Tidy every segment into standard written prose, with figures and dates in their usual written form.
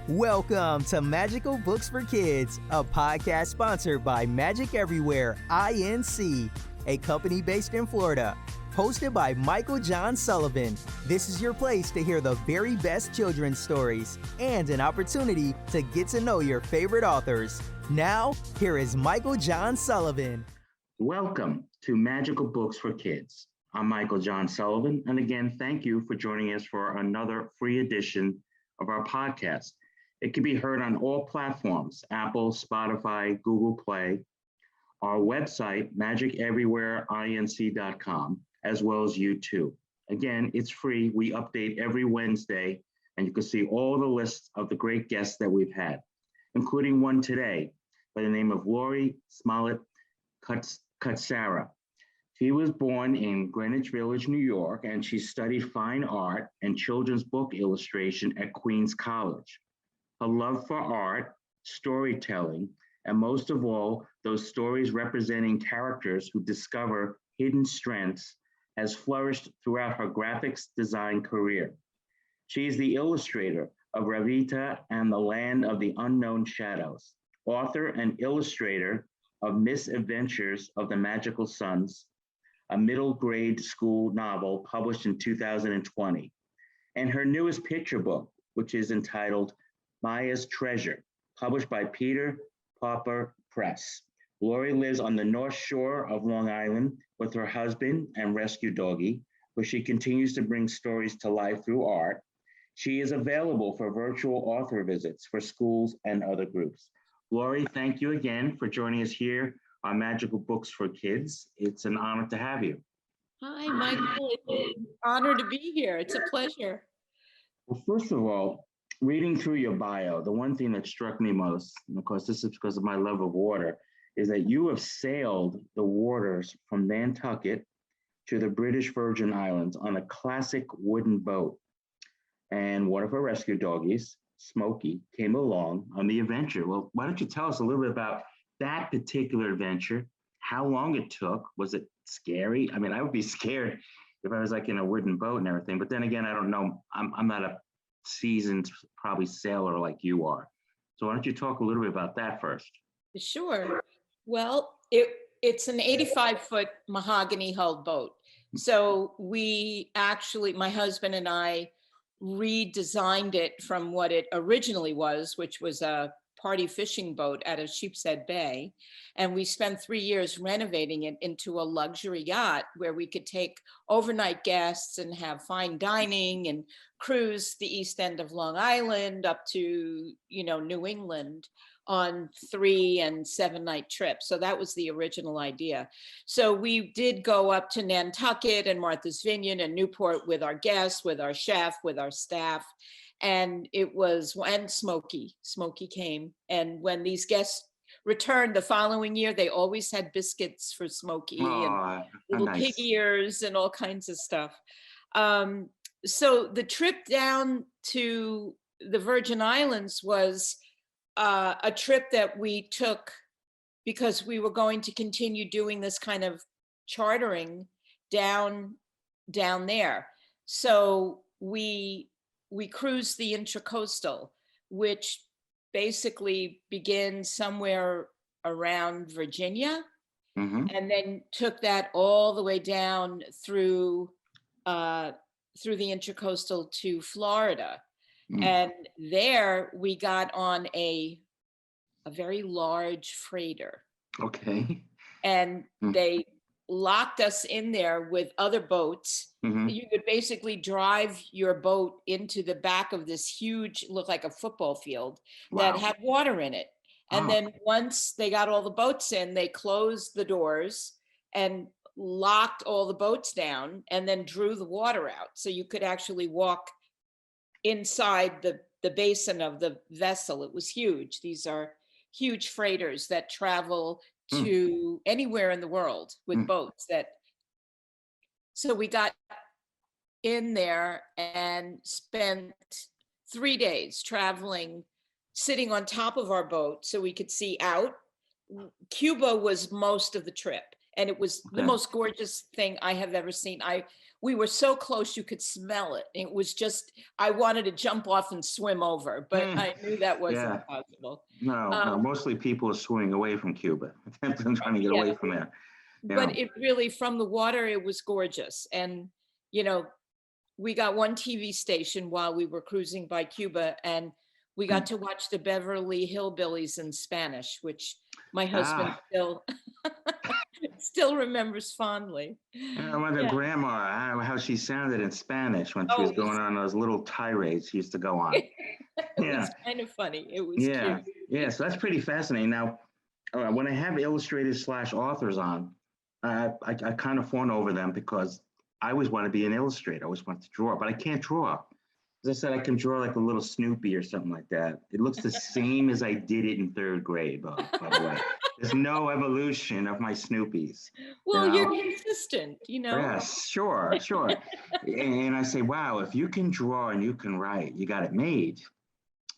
Welcome to Magical Books for Kids, a podcast sponsored by Magic Everywhere, Inc., a company based in Florida. Hosted by Michael John Sullivan, this is your place to hear the very best children's stories and an opportunity to get to know your favorite authors. Now, here is Michael John Sullivan. Welcome to Magical Books for Kids. I'm Michael John Sullivan, and again, thank you for joining us for another free edition of our podcast. It can be heard on all platforms, Apple, Spotify, Google Play, our website, magiceverywhereinc.com, as well as YouTube. Again, it's free. We update every Wednesday, and you can see all the lists of the great guests that we've had, including one today by the name of Laurie Smollett Kutscera. She was born in Greenwich Village, New York, and she studied fine art and children's book illustration at Queens College. Her love for art, storytelling, and most of all, those stories representing characters who discover hidden strengths has flourished throughout her graphics design career. She is the illustrator of Ravita and the Land of the Unknown Shadows, author and illustrator of Misadventures of the Magical Sons, a middle grade school novel published in 2020, and her newest picture book, which is entitled Maya's Treasure, published by Peter Popper Press. Laurie lives on the North Shore of Long Island with her husband and rescue doggie, where she continues to bring stories to life through art. She is available for virtual author visits for schools and other groups. Laurie, thank you again for joining us here on Magical Books for Kids. It's an honor to have you. Hi, Michael. It's an honor to be here. It's a pleasure. Well, first of all, reading through your bio, the one thing that struck me most, and of course this is because of my love of water, is that you have sailed the waters from Nantucket to the British Virgin Islands on a classic wooden boat. And one of her rescue doggies, Smokey, came along on the adventure. Well, why don't you tell us a little bit about that particular adventure, how long it took? Was it scary? I mean, I would be scared if I was like in a wooden boat and everything, but then again, I don't know. I'm not a seasoned probably sailor like you are. So why don't you talk a little bit about that first? Sure. Well, it's an 85-foot mahogany hulled boat. So we actually, my husband and I redesigned it from what it originally was, which was a party fishing boat out of Sheepshead Bay. And we spent 3 years renovating it into a luxury yacht where we could take overnight guests and have fine dining and cruise the east end of Long Island up to, New England on 3 and 7 night trips. So that was the original idea. So we did go up to Nantucket and Martha's Vineyard and Newport with our guests, with our chef, with our staff. And Smokey came. And when these guests returned the following year, they always had biscuits for Smokey and little pig ears and all kinds of stuff. So the trip down to the Virgin Islands was a trip that we took because we were going to continue doing this kind of chartering down there. So we cruised the Intracoastal, which basically begins somewhere around Virginia, and then took that all the way down through the Intracoastal to Florida. And there we got on a very large freighter. Okay. And they locked us in there with other boats. You could basically drive your boat into the back of this huge, looked like a football field that had water in it. And then once they got all the boats in, they closed the doors and locked all the boats down and then drew the water out. So you could actually walk inside the basin of the vessel. It was huge. These are huge freighters that travel to anywhere in the world with boats. So we got in there and spent 3 days traveling, sitting on top of our boat so we could see out. Cuba was most of the trip, and it was the most gorgeous thing I have ever seen. we were so close you could smell it. It was just, I wanted to jump off and swim over, but I knew that wasn't Yeah. possible. No, mostly people are swimming away from Cuba. I'm trying to get Yeah, away from there. but it really, from the water, it was gorgeous. And, you know, we got one TV station while we were cruising by Cuba, and we got to watch the Beverly Hillbillies in Spanish, which my husband Ah, still remembers fondly. I wonder Yeah. grandma, how she sounded in Spanish when she was Oh, going on those little tirades she used to go on. it Yeah, was kind of funny. It was yeah, cute. yeah. So that's pretty fascinating. Now, when I have illustrators / authors on, I kind of fawn over them because I always want to be an illustrator. I always want to draw, but I can't draw. As I said, I can draw like a little Snoopy or something like that. It looks the same as I did it in 3rd grade, by the way. There's no evolution of my Snoopies. Well, You you're know? consistent, you know? Yes, sure, sure. And I say, wow, if you can draw and you can write, you got it made,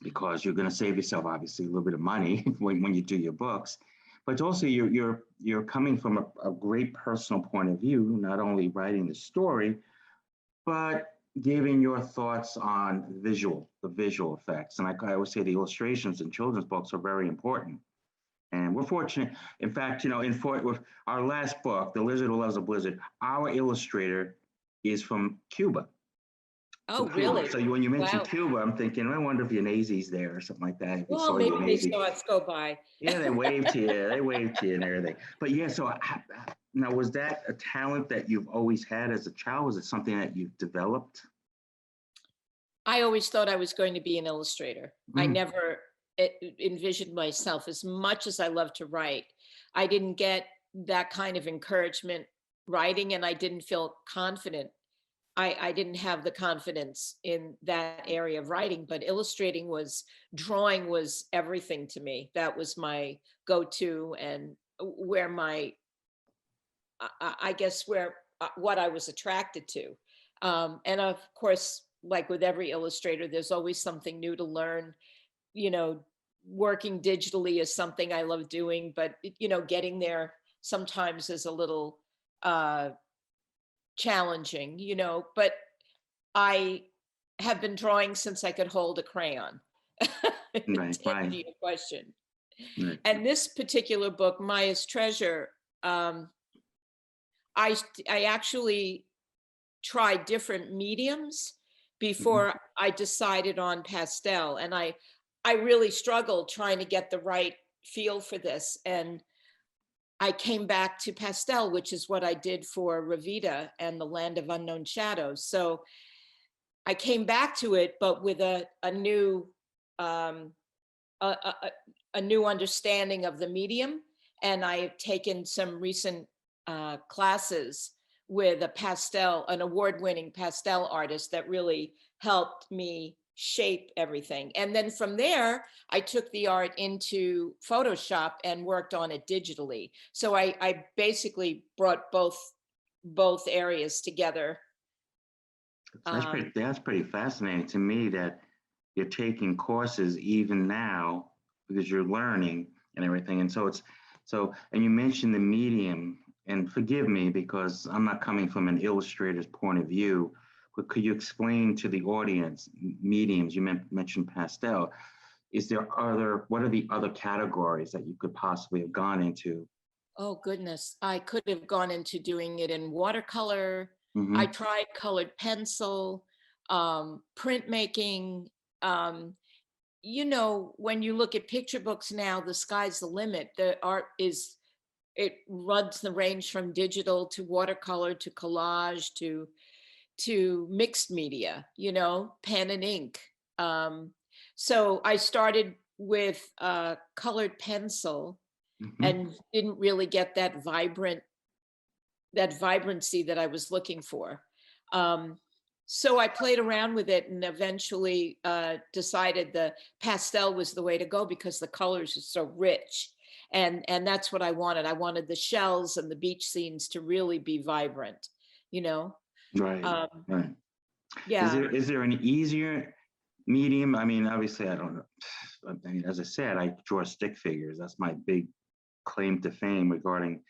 because you're going to save yourself obviously a little bit of money when you do your books, but also you're coming from a great personal point of view, not only writing the story, but giving your thoughts on the visual effects. And I always say the illustrations in children's books are very important. And we're fortunate. In fact, with our last book, The Lizard Who Loves a Blizzard, our illustrator is from Cuba. Oh, really? So when you mentioned Wow. Cuba, I'm thinking, I wonder if Yanazis there or something like that. If you Well, saw maybe they Yanazis. saw us go by. Yeah, they waved to you. They waved to you and everything. But yeah, so now, was that a talent that you've always had as a child? Was it something that you've developed? I always thought I was going to be an illustrator. I Mm, never envisioned myself, as much as I love to write. I didn't get that kind of encouragement writing, and I didn't feel confident. I didn't have the confidence in that area of writing, but drawing was everything to me. That was my go-to, and where I guess what I was attracted to. And of course, like with every illustrator, there's always something new to learn. You know, working digitally is something I love doing, but getting there sometimes is a little uh, challenging. But I have been drawing since I could hold a crayon. To right, answer right, your question. right. And this particular book, Maya's Treasure, um, I actually tried different mediums Mhm. before I decided on pastel, and I really struggled trying to get the right feel for this, and I came back to pastel, which is what I did for Ravita and the Land of Unknown Shadows. So I came back to it, but with a new um, a new understanding of the medium. And I have taken some recent classes with an award-winning pastel artist that really helped me shape everything. And then from there, I took the art into Photoshop and worked on it digitally. So I basically brought both areas together. So that's pretty fascinating to me that you're taking courses even now because you're learning and everything. And and you mentioned the medium, and forgive me because I'm not coming from an illustrator's point of view, but could you explain to the audience mediums? You mentioned pastel. What are the other categories that you could possibly have gone into? Oh goodness, I could have gone into doing it in watercolor. I Hmm. tried colored pencil, printmaking. When you look at picture books now, the sky's the limit. It runs the range from digital to watercolor to collage to mixed media, pen and ink. So I started with colored pencil Hmm. and didn't really get that vibrancy that I was looking for. So I played around with it and eventually decided the pastel was the way to go because the colors are so rich. And that's what I wanted. I wanted the shells and the beach scenes to really be vibrant, you know? Right, Um, right. yeah. Is there an easier medium? I mean, obviously, I don't know. I mean, as I said, I draw stick figures. That's my big claim to fame regarding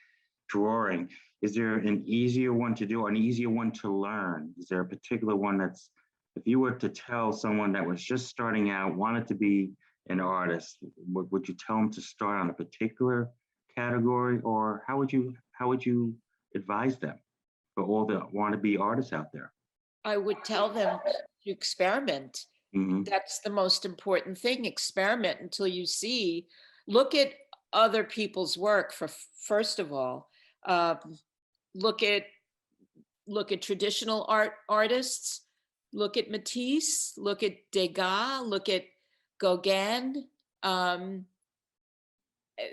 drawing. is there an easier one to do or an easier one to learn? Is there a particular one that's, if you were to tell someone that was just starting out, wanted to be an artist, would you tell them to start on a particular category, or how would you advise them for all the wannabe artists out there? I would tell them to experiment. Hmm. That's the most important thing. Experiment until you see, look at other people's work for, first of all. Look at traditional artists, look at Matisse, look at Degas, look at Gauguin.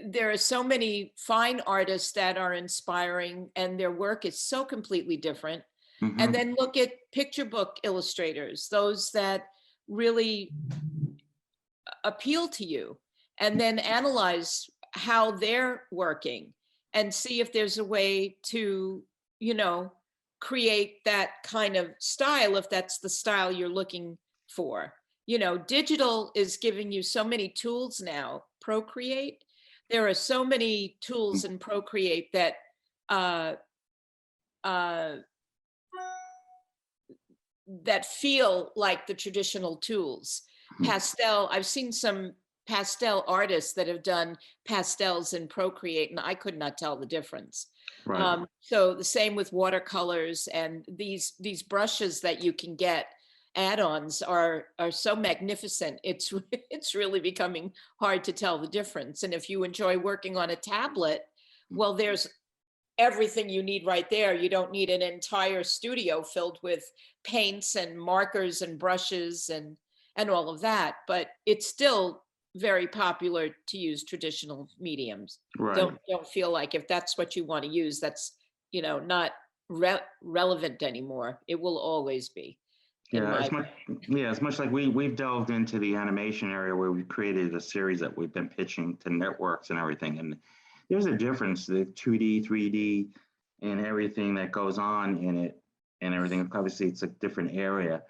There are so many fine artists that are inspiring, and their work is so completely different. Hmm. And then look at picture book illustrators, those that really appeal to you, and then analyze how they're working and see if there's a way to, create that kind of style, if that's the style you're looking for. Digital is giving you so many tools now. Procreate, there are so many tools in Procreate that uh, uh, that feel like the traditional tools. Pastel, I've seen some pastel artists that have done pastels in Procreate, and I could not tell the difference. Right. So the same with watercolors, and these brushes that you can get add-ons are so magnificent. It's really becoming hard to tell the difference. And if you enjoy working on a tablet, well, there's everything you need right there. You don't need an entire studio filled with paints and markers and brushes and all of that. But it's still very popular to use traditional mediums. Right. Don't feel like if that's what you want to use, that's not relevant anymore. It will always be. Yeah, as much like we've delved into the animation area where we created a series that we've been pitching to networks and everything, and there's a difference, the 2D, 3D, and everything that goes on in it, and everything. Obviously, it's a different area,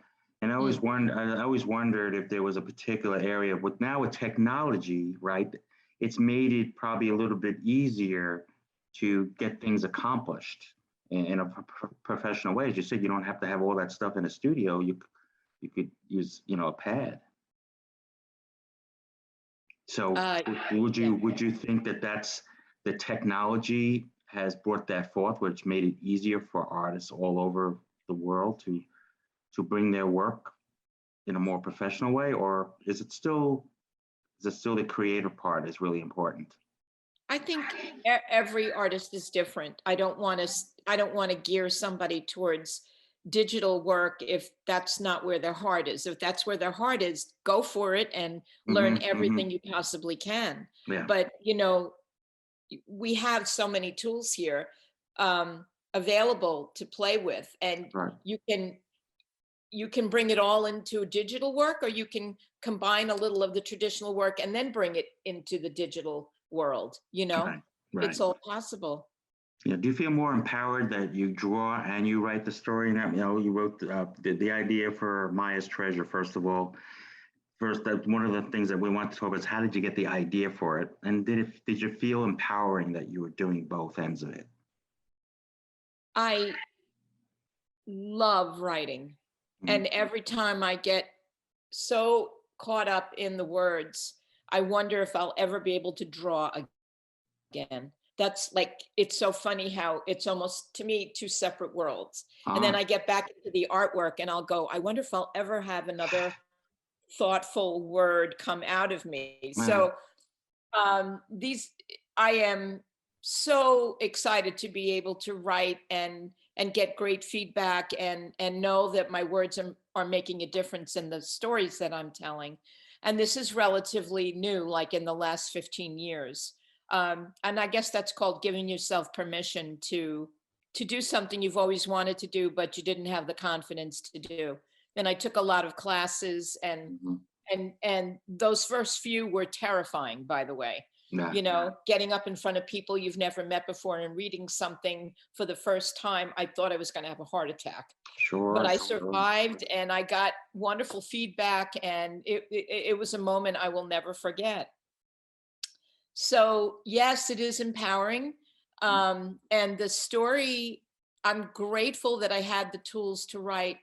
and I always wondered if there was a particular area. With now with technology, right? It's made it probably a little bit easier to get things accomplished in a professional way. As you said, you don't have to have all that stuff in a studio. You could use a pad. So would you think that that's the technology has brought that forth, which made it easier for artists all over the world to bring their work in a more professional way, or is it still the creative part is really important? I think every artist is different. I don't want to gear somebody towards digital work if that's not where their heart is. If that's where their heart is, go for it and learn everything you possibly can. Yeah. But we have so many tools here available to play with, and Right. you can bring it all into digital work, or you can combine a little of the traditional work and then bring it into the digital world. Right. It's all possible. Yeah. Do you feel more empowered that you draw and you write the story? And you wrote the idea for Maya's Treasure. First of all, that's one of the things that we want to talk about is how did you get the idea for it, and did you feel empowering that you were doing both ends of it? I love writing, and every time I get so caught up in the words, I wonder if I'll ever be able to draw again. That's like, it's so funny how it's almost, to me, two separate worlds. And then I get back into the artwork and I'll go, I wonder if I'll ever have another thoughtful word come out of me. So I am so excited to be able to write and get great feedback and know that my words are making a difference in the stories that I'm telling. And this is relatively new, like in the last 15 years. And I guess that's called giving yourself permission to do something you've always wanted to do, but you didn't have the confidence to do. And I took a lot of classes, and those first few were terrifying, by the way. Getting up in front of people you've never met before and reading something for the first time, I thought I was going to have a heart attack. Sure. But I survived, and I got wonderful feedback, and it was a moment I will never forget. So yes, it is empowering. And the story, I'm grateful that I had the tools to write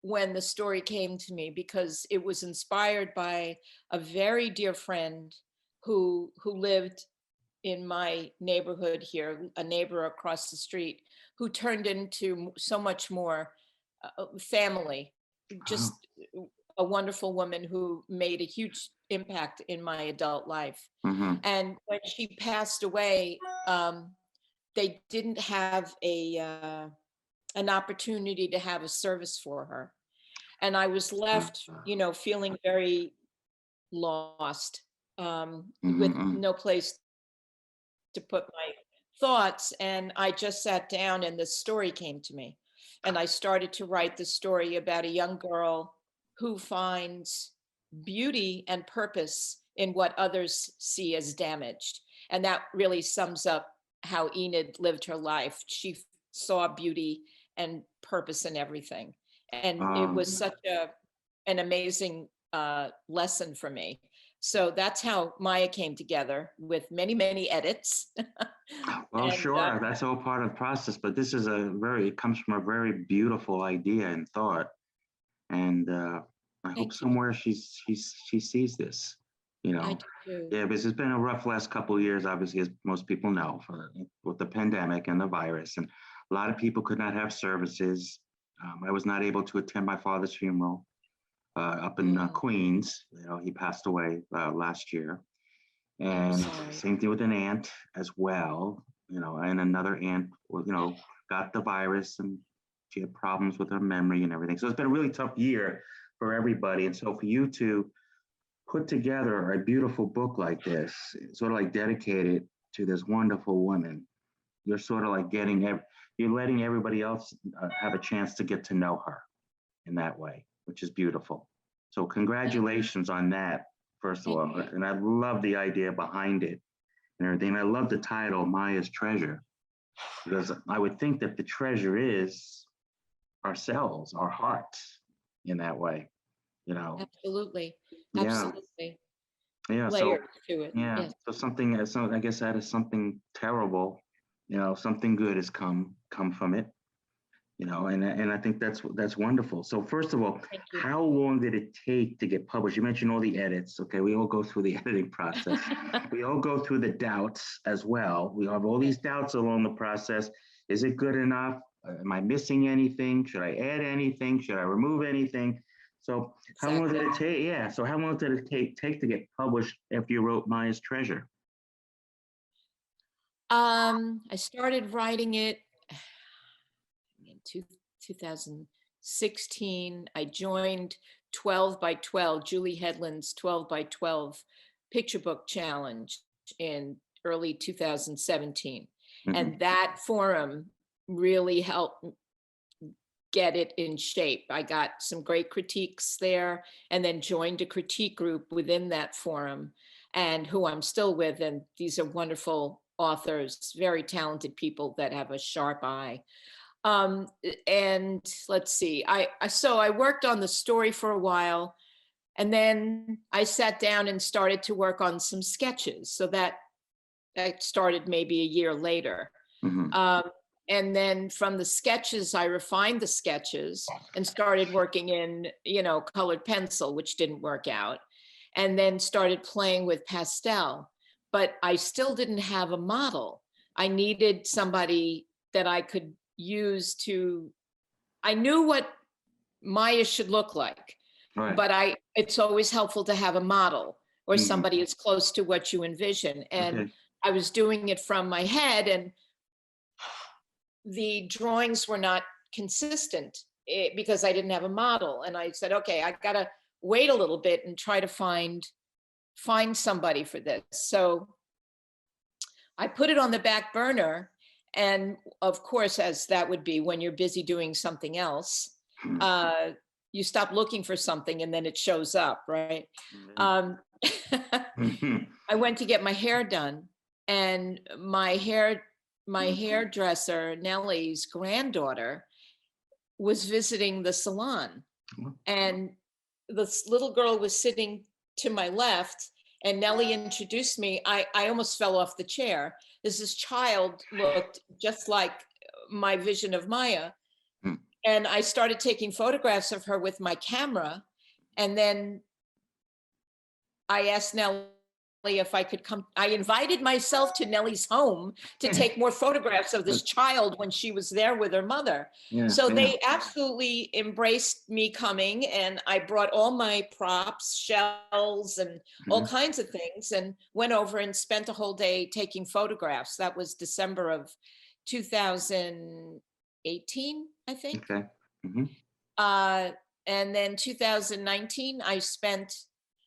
when the story came to me, because it was inspired by a very dear friend who lived in my neighborhood here, a neighbor across the street, who turned into so much more, family, Oh, just a wonderful woman who made a huge impact in my adult life. mhm. And when she passed away, they didn't have an opportunity to have a service for her. And I was left, feeling very lost, with Mhm, no place to put my thoughts. And I just sat down and this story came to me. And I started to write the story about a young girl who finds beauty and purpose in what others see as damaged. And that really sums up how Enid lived her life. She saw beauty and purpose in everything. And it was um, such an amazing lesson for me. So that's how Maya came together, with many, many edits. well, And sure, that's all part of the process, but this is it comes from a very beautiful idea and thought. And I hope thank you. somewhere she sees this, you I know. do too. Yeah, because it's been a rough last couple of years, obviously, as most people know, with the pandemic and the virus. And a lot of people could not have services. I was not able to attend my father's funeral up in Mm, Queens. He passed away last year. I'm And sorry. same thing with an aunt as well, and another aunt, got the virus and she had problems with her memory and everything. So it's been a really tough year for everybody. And so for you to put together a beautiful book like this, sort of like dedicated to this wonderful woman, you're sort of like you're letting everybody else have a chance to get to know her in that way, which is beautiful. So Thank, congratulations on that, first of thank all. you. And I love the idea behind it and everything. I love the title, Maya's Treasure, because I would think that the treasure is ourselves, our hearts, in that way, you know. Absolutely. Yeah, Absolutely. yeah. So Layers to it. yeah, Yes. so I guess that is something terrible, something good has come from it, and I think that's wonderful. So first of all, Thank you. how long did it take to get published? You mentioned all the edits. Okay, we all go through the editing process. We all go through the doubts as well. We have all these doubts along the process. Is it good enough? Am I missing anything? Should I add anything? Should I remove anything? So how long did Exactly. it take? Yeah. So how long did it take to get published after you wrote Maya's Treasure? I started writing it in 2016. I joined 12 by 12, Julie Headland's 12 by 12 picture book challenge in early 2017. Hmm. And that forum really helped get it in shape. I got some great critiques there, and then joined a critique group within that forum, and who I'm still with. And these are wonderful authors, very talented people that have a sharp eye. And let's see, so I worked on the story for a while, and then I sat down and started to work on some sketches. So that started maybe a year later. Hmm. Um, and then from the sketches, I refined the sketches and started working in, colored pencil, which didn't work out. And then started playing with pastel. But I still didn't have a model. I needed somebody that I could use I knew what Maya should look like, Right. but it's always helpful to have a model or Hmm. somebody as close to what you envision. And Okay. I was doing it from my head, and the drawings were not consistent, because I didn't have a model. And I said, okay, I gotta wait a little bit and try to find somebody for this. So I put it on the back burner. And of course, as that would be when you're busy doing something else, uh, you stop looking for something and then it shows up, right? Um, Hmm. I went to get my hair done, and my hairdresser, Nellie's granddaughter, was visiting the salon, and this little girl was sitting to my left, and Nellie introduced me. I almost fell off the chair this child looked just like my vision of Maya. Hmm. And I started taking photographs of her with my camera. And then I asked Nellie if I could come. I invited myself to Nellie's home to take more photographs of this child when she was there with her mother. Yeah, So yeah. they absolutely embraced me coming, and I brought all my props, shells, and all kinds of things, and went over and spent a whole day taking photographs. That was December of 2018, I think. Okay. Mm-hmm. And then 2019, I spent,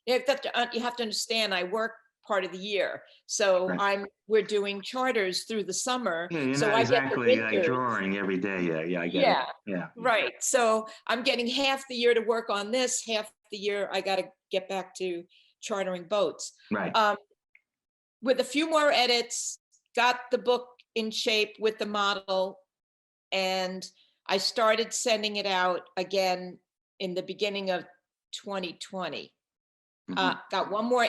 you have to understand, I work part of the year. So Right. we're doing charters through the summer. Yeah, you're So not I get the exactly like winters. drawing every day. Yeah, I get it. Yeah, Yeah. right. So I'm getting half the year to work on this, half the year I got to get back to chartering boats. Right. With a few more edits, got the book in shape with the model, and I started sending it out again in the beginning of 2020. Got one more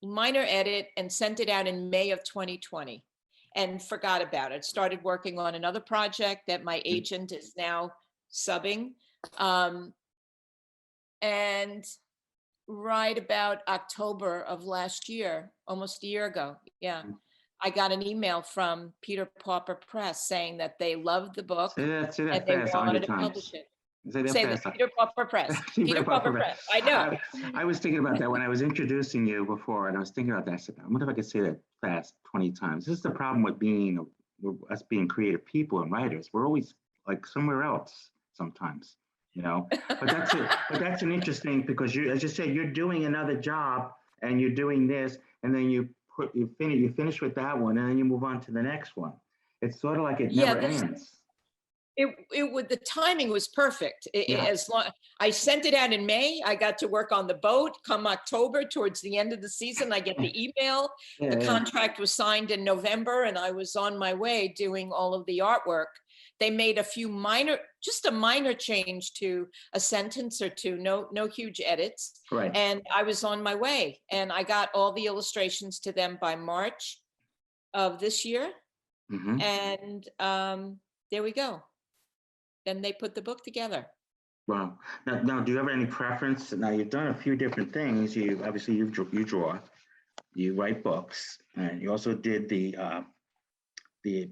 minor edit, and sent it out in May of 2020 and forgot about it. Started working on another project that my agent is now subbing. And right about October of last year, almost a year ago, I got an email from Peter Pauper Press saying that they loved the book Say that and they fast wanted 100 to times. publish it. Say that Say fast. the Peter Pauper Press. Peter Pauper Press. I know. I was thinking about that when I was introducing you before, and I was thinking about that. I said, I wonder if I could say that fast 20 times. This is the problem with us being creative people and writers. We're always like somewhere else sometimes, you know. But that's it. But that's an interesting, because as you said, you're doing another job and you're doing this, and then you finish with that one, and then you move on to the next one. It's sort of like it never ends. The timing was perfect. As long I sent it out in May, I got to work on the boat. Come October, towards the end of the season, I get the email. The contract was signed in November, and I was on my way doing all of the artwork. They made just a minor change to a sentence or two, no huge edits. Right. And I was on my way, and I got all the illustrations to them by March of this year. And there we go. Then they put the book together. Wow. Now, do you have any preference? Now, you've done a few different things. You draw, you write books, and you also did the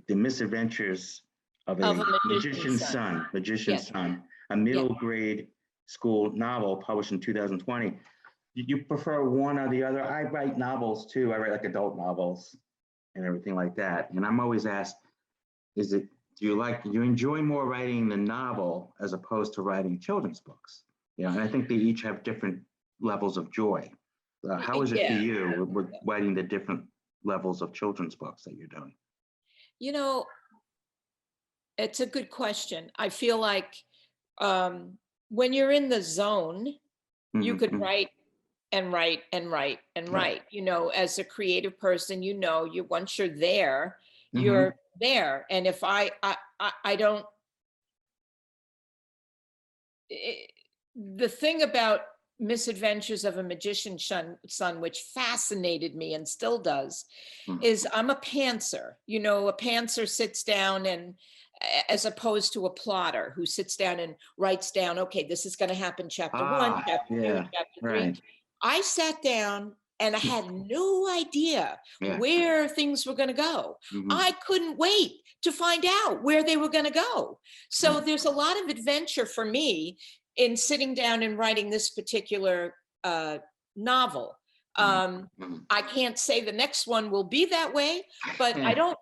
misadventures of a magician's son, a middle grade school novel published in 2020. Did you prefer one or the other? I write novels too. I write like adult novels and everything like that. And I'm always asked, do you enjoy more writing the novel as opposed to writing children's books? You know, and I think they each have different levels of joy. How is it for you with writing the different levels of children's books that you're doing? You know, it's a good question. I feel like when you're in the zone, you could write and write and write and write. You know, as a creative person, once you're there, you're there. And if I don't, the thing about Misadventures of a Magician's Son, which fascinated me and still does, is I'm a pantser. You know, a pantser sits down, and as opposed to a plotter who sits down and writes down, okay, this is going to happen chapter 1, chapter 2, chapter 3. Right. I sat down and I had no idea where things were going to go. I couldn't wait to find out where they were going to go. So there's a lot of adventure for me in sitting down and writing this particular novel. I can't say the next one will be that way, but I don't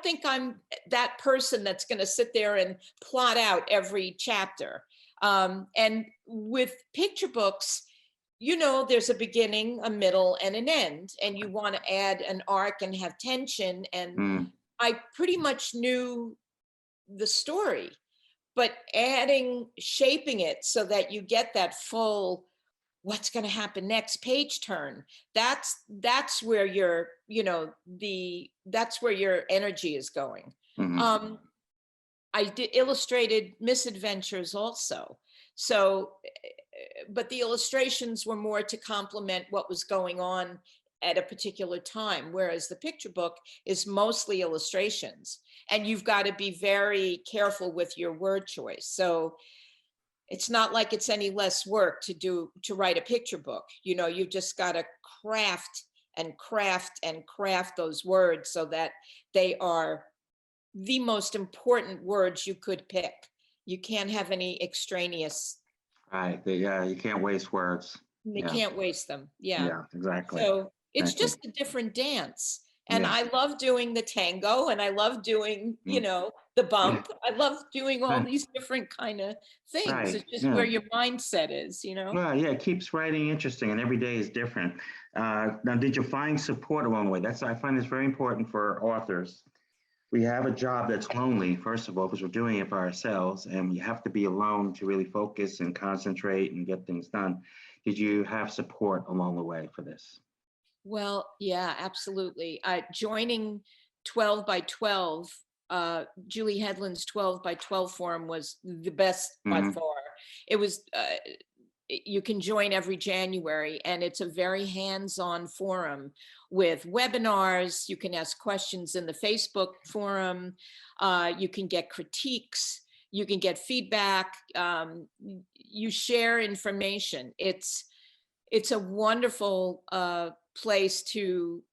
think I'm that person that's going to sit there and plot out every chapter. And with picture books, you know, there's a beginning, a middle, and an end, and you want to add an arc and have tension. And I pretty much knew the story, but shaping it so that you get that full, what's going to happen next page turn. That's where your, that's where your energy is going. I illustrated Misadventures also. So, but the illustrations were more to complement what was going on at a particular time, whereas the picture book is mostly illustrations, and you've got to be very careful with your word choice. So it's not like it's any less work to write a picture book. You know, you've just got to craft and craft and craft those words so that they are the most important words you could pick. You can't have any extraneous. Right. Yeah, you can't waste words. They Yeah. can't waste them. Yeah. Yeah, exactly. So it's Exactly. just a different dance. And Yeah. I love doing the tango, and I love doing, you Mm. know, the bump. I love doing all Right. these different kind of things. Right. It's just Yeah. where your mindset is, you know? Well, yeah, it keeps writing interesting, and every day is different. Now, did you find support along the way? I find this very important for authors. We have a job that's lonely, first of all, because we're doing it for ourselves, and we have to be alone to really focus and concentrate and get things done. Did you have support along the way for this? Well, yeah, absolutely. Joining 12 by 12, Julie Hedlund's 12 by 12 forum was the best by Mhm. far. It was, you can join every January, and it's a very hands-on forum with webinars. You can ask questions in the Facebook forum. You can get critiques. You can get feedback. You share information. It's a wonderful place to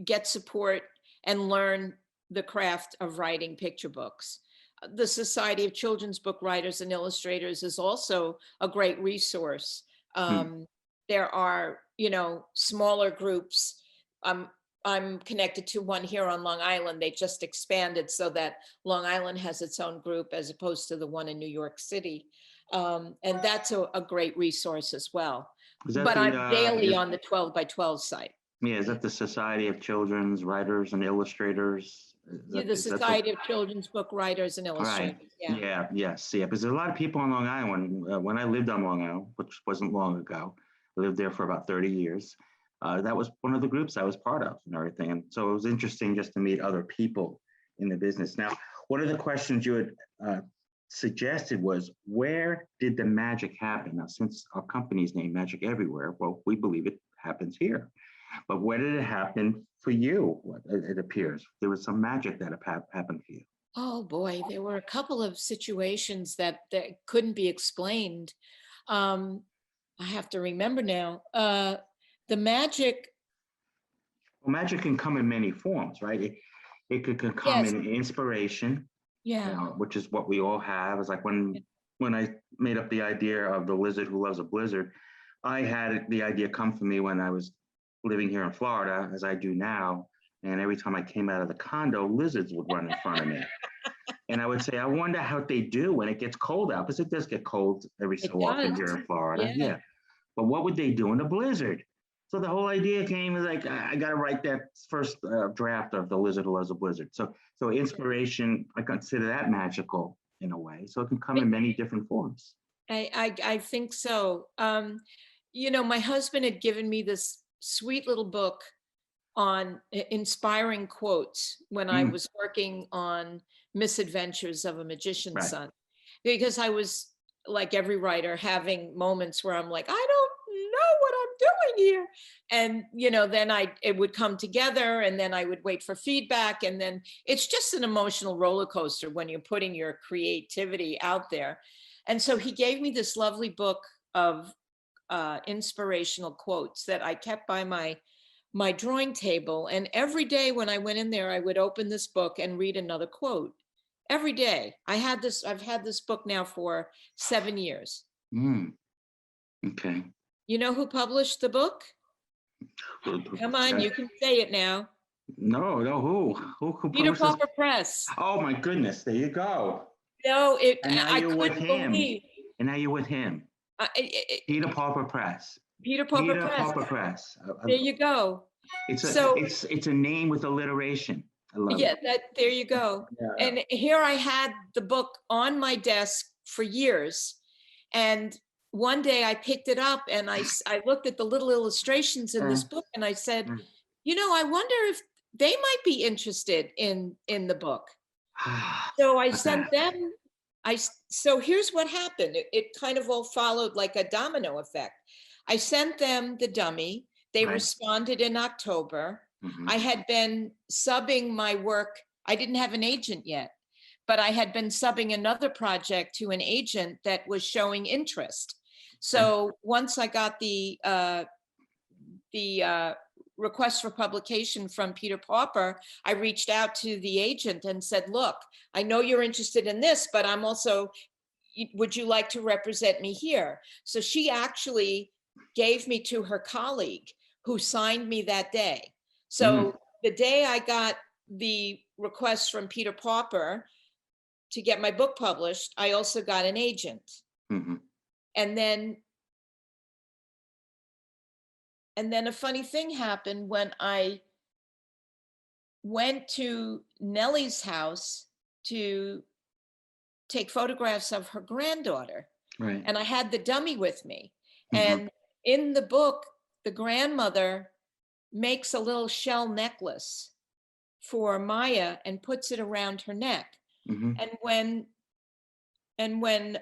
get support and learn the craft of writing picture books. The Society of Children's Book Writers and Illustrators is also a great resource. There are, you know, smaller groups. I'm connected to one here on Long Island. They just expanded so that Long Island has its own group as opposed to the one in New York City. And that's a great resource as well. But I'm daily on the 12 by 12 site. Yeah, is that the Society of Children's Writers and Illustrators? Yeah, the Society of Children's Book Writers and Illustrators. Right. Yeah. Yeah. Yes. Yeah. Because there's a lot of people on Long Island. When I lived on Long Island, which wasn't long ago, I lived there for about 30 years. That was one of the groups I was part of and everything. And so it was interesting just to meet other people in the business. Now, one of the questions you had suggested was, where did the magic happen? Now, since our company's named Magic Everywhere, well, we believe it happens here. But where did it happen for you? It appears there was some magic that happened for you. Oh boy, there were a couple of situations that couldn't be explained. I have to remember now. The magic. Well, magic can come in many forms, right? It could come Yes. in inspiration, Yeah. which is what we all have. It's like when I made up the idea of the lizard who loves a blizzard, I had the idea come for me when I was living here in Florida, as I do now. And every time I came out of the condo, lizards would run in front of me. And I would say, I wonder how they do when it gets cold out, because it does get cold every so often here in Florida. Yeah. But what would they do in a blizzard? So the whole idea came as like, I got to write that first draft of The Lizard Who Loves a Blizzard. So inspiration, I consider that magical in a way. So it can come in many different forms. I think so. You know, my husband had given me this sweet little book on inspiring quotes when I was working on Misadventures of a Magician's Son, because I was, like every writer, having moments where I'm like, I don't know what I'm doing here. And, you know, then it would come together, and then I would wait for feedback. And then it's just an emotional roller coaster when you're putting your creativity out there. And so he gave me this lovely book of inspirational quotes that I kept by my drawing table. And every day when I went in there, I would open this book and read another quote. Every day. I've had this book now for 7 years. Okay. You know who published the book? Come on, you can say it now. No, who Peter Pauper Press. Oh my goodness, there you go. No, I couldn't believe. And now you're with him. Peter Pauper Press. Peter Pauper Press. There you go. It's a name with alliteration. I love it. There you go. Yeah. And here I had the book on my desk for years, and one day I picked it up and I looked at the little illustrations in this book, and I said, you know, I wonder if they might be interested in the book. So I sent them. So here's what happened. It kind of all followed like a domino effect. I sent them the dummy. They Right. responded in October. Mhm. I had been subbing my work. I didn't have an agent yet, but I had been subbing another project to an agent that was showing interest. So once I got the request for publication from Peter Pauper, I reached out to the agent and said, look, I know you're interested in this, but I'm also, would you like to represent me here? So she actually gave me to her colleague who signed me that day. So the day I got the request from Peter Pauper to get my book published, I also got an agent. Mhm. And then a funny thing happened when I went to Nellie's house to take photographs of her granddaughter. Right. And I had the dummy with me. Mhm. And in the book, the grandmother makes a little shell necklace for Maya and puts it around her neck. Mhm. And when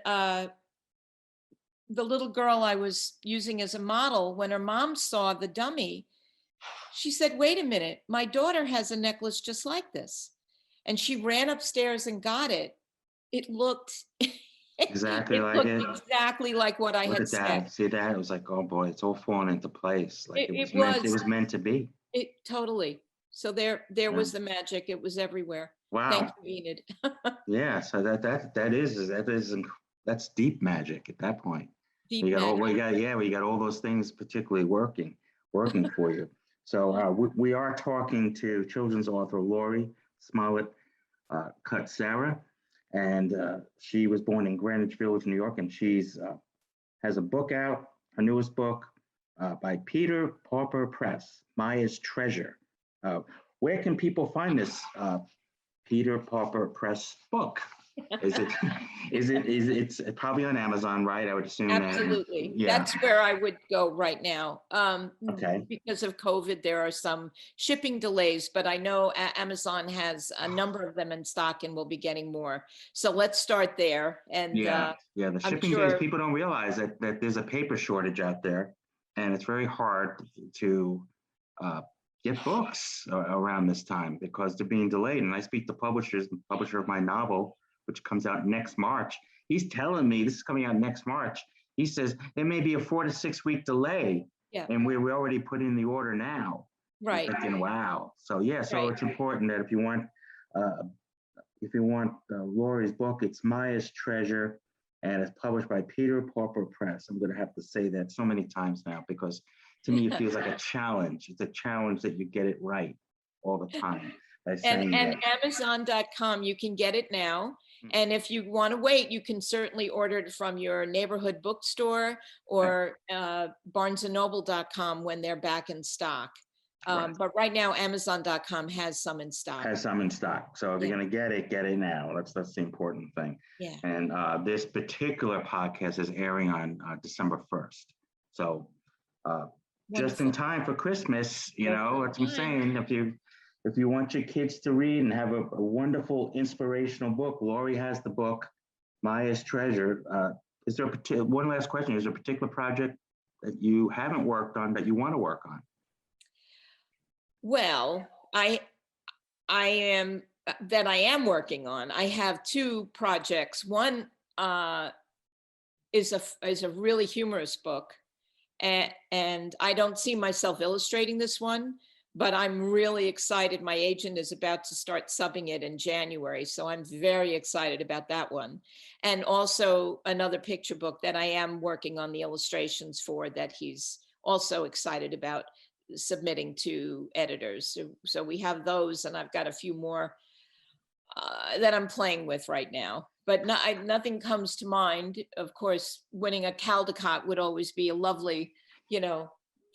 the little girl I was using as a model, when her mom saw the dummy, she said, wait a minute, my daughter has a necklace just like this. And she ran upstairs and got it. It looked Exactly it like looked it. exactly like what I Look had at that. said. See that? It was like, oh boy, it's all falling into place. Like It it was was meant to be. it totally. So there Yeah. was the magic. It was everywhere. Thank Wow. you, Enid. Yeah. So that's deep magic at that point. Deep You got all magic. we got all those things particularly working for you. So we are talking to children's author Laurie Smollett Kutscera, and she was born in Greenwich Village, New York, and she's has a book out, her newest book by Peter Pauper Press, Maya's Treasure. Uh, where can people find this Peter Pauper Press book? Is it it's probably on Amazon, right? I would assume that. Absolutely. Yeah. That's where I would go right now. Okay. Because of COVID, there are some shipping delays, but I know Amazon has a number of them in stock and we'll be getting more. So let's start there. And Yeah. The I'm shipping days, sure, people don't realize that there's a paper shortage out there, and it's very hard to uh, get books around this time because they're being delayed. And I speak to publishers, the publisher of my novel, which comes out next March. He's telling me this is coming out next March. He says there may be a 4 to 6 week delay, yeah, and we already put in the order now. I'm right, thinking, wow. So yeah, so right. it's important that uh, if you want Laurie's book, it's Maya's Treasure, and it's published by Peter Pauper Press. I'm going to have to say that so many times now because to me it feels like a challenge. It's a challenge that you get it right all the time by saying And that. Amazon.com, you can get it now. And if you want to wait, you can certainly order it from your neighborhood bookstore or barnesandnoble.com when they're back in stock. Right. But right now, Amazon.com has some in stock. Has some in stock. So if Yeah. you're going to get it now. That's the important thing. Yeah. And this particular podcast is airing on December 1st. So just in Wonderful. time for Christmas, you Just know, in what I'm time. saying. If you want your kids to read and have a wonderful inspirational book, Laurie has the book, Maya's Treasure. Is there one last question? Is there a particular project that you haven't worked on that you want to work on? Well, I am working on. I have two projects. One is a really humorous book, and I don't see myself illustrating this one, but I'm really excited. My agent is about to start subbing it in January, so I'm very excited about that one. And also another picture book that I am working on the illustrations for that he's also excited about submitting to editors. So we have those, and I've got a few more that I'm playing with right now. But nothing comes to mind. Of course, winning a Caldecott would always be a lovely,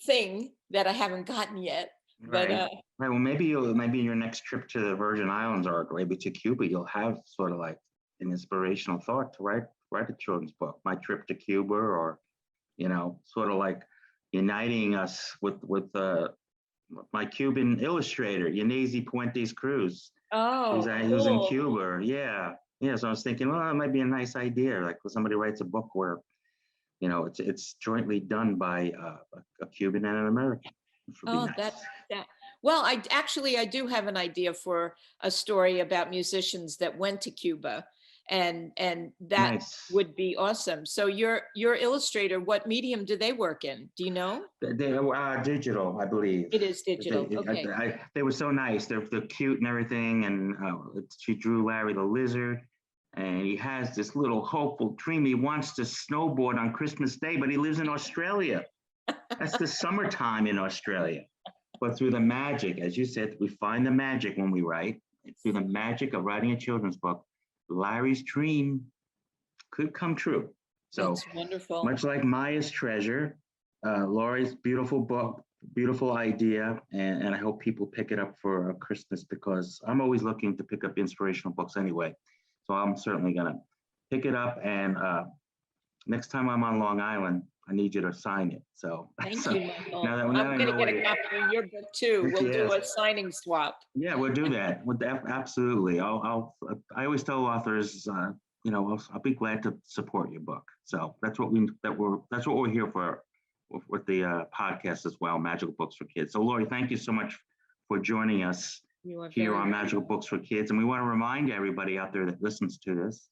thing that I haven't gotten yet. But Right. Right. Well, maybe your next trip to the Virgin Islands or maybe to Cuba, you'll have sort of like an inspirational thought to write a children's book. My trip to Cuba, or sort of like uniting us with my Cuban illustrator, Yanezi Puentes Cruz, who's in cool. Cuba. Yeah. Yeah. So I was thinking, well, it might be a nice idea. Like when somebody writes a book where, it's jointly done by a Cuban and an American. which would be Oh, nice. that. Well, I do have an idea for a story about musicians that went to Cuba, and that Nice. would be awesome. So your Illustrator, what medium do they work in? Do you know? They digital, I believe. It is digital. Okay. They were so nice. They're cute and everything. And she drew Larry the lizard, and he has this little hopeful dream. He wants to snowboard on Christmas Day, but he lives in Australia. That's the summertime in Australia. But through the magic, as you said, we find the magic when we write. Through the magic of writing a children's book, Larry's dream could come true. So That's wonderful. much like Maya's treasure, Laurie's beautiful book, beautiful idea, and I hope people pick it up for Christmas, because I'm always looking to pick up inspirational books anyway. So I'm certainly gonna pick it up, and next time I'm on Long Island, I need you to sign it. So Thank so you, Michael. now that I'm I going to know get what a copy of your book too. We'll do a signing swap. Yeah, we'll do that. Absolutely. I always tell authors, I'll be glad to support your book. So that's what we're here for with the podcast as well, Magical Books for Kids. So Laurie, thank you so much for joining us here on Magical Books for Kids. And we want to remind everybody out there that listens to this,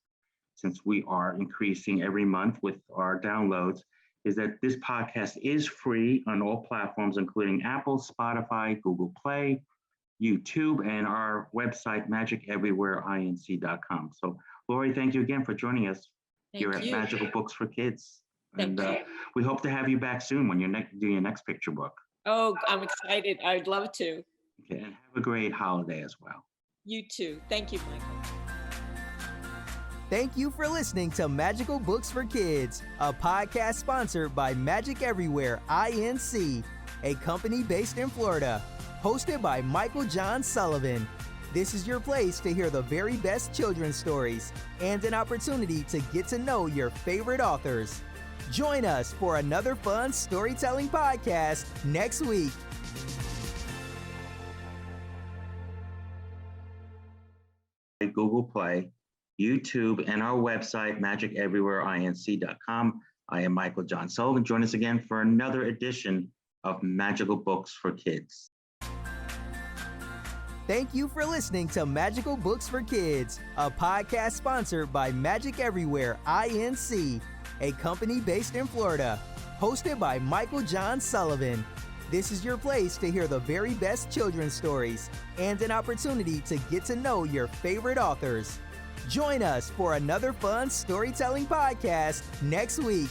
since we are increasing every month with our downloads, is that this podcast is free on all platforms, including Apple, Spotify, Google Play, YouTube, and our website, magiceverywhereinc.com. So, Laurie, thank you again for joining us here at Magical Books for Kids. And we hope to have you back soon when you're doing your next picture book. Oh, I'm excited. I'd love to. Okay, and have a great holiday as well. You too. Thank you, Michael. Thank you for listening to Magical Books for Kids, a podcast sponsored by Magic Everywhere INC, a company based in Florida, hosted by Michael John Sullivan. This is your place to hear the very best children's stories and an opportunity to get to know your favorite authors. Join us for another fun storytelling podcast next week. Google Play, YouTube, and our website, magiceverywhereinc.com. I am Michael John Sullivan. Join us again for another edition of Magical Books for Kids. Thank you for listening to Magical Books for Kids, a podcast sponsored by Magic Everywhere INC, a company based in Florida, hosted by Michael John Sullivan. This is your place to hear the very best children's stories and an opportunity to get to know your favorite authors. Join us for another fun storytelling podcast next week.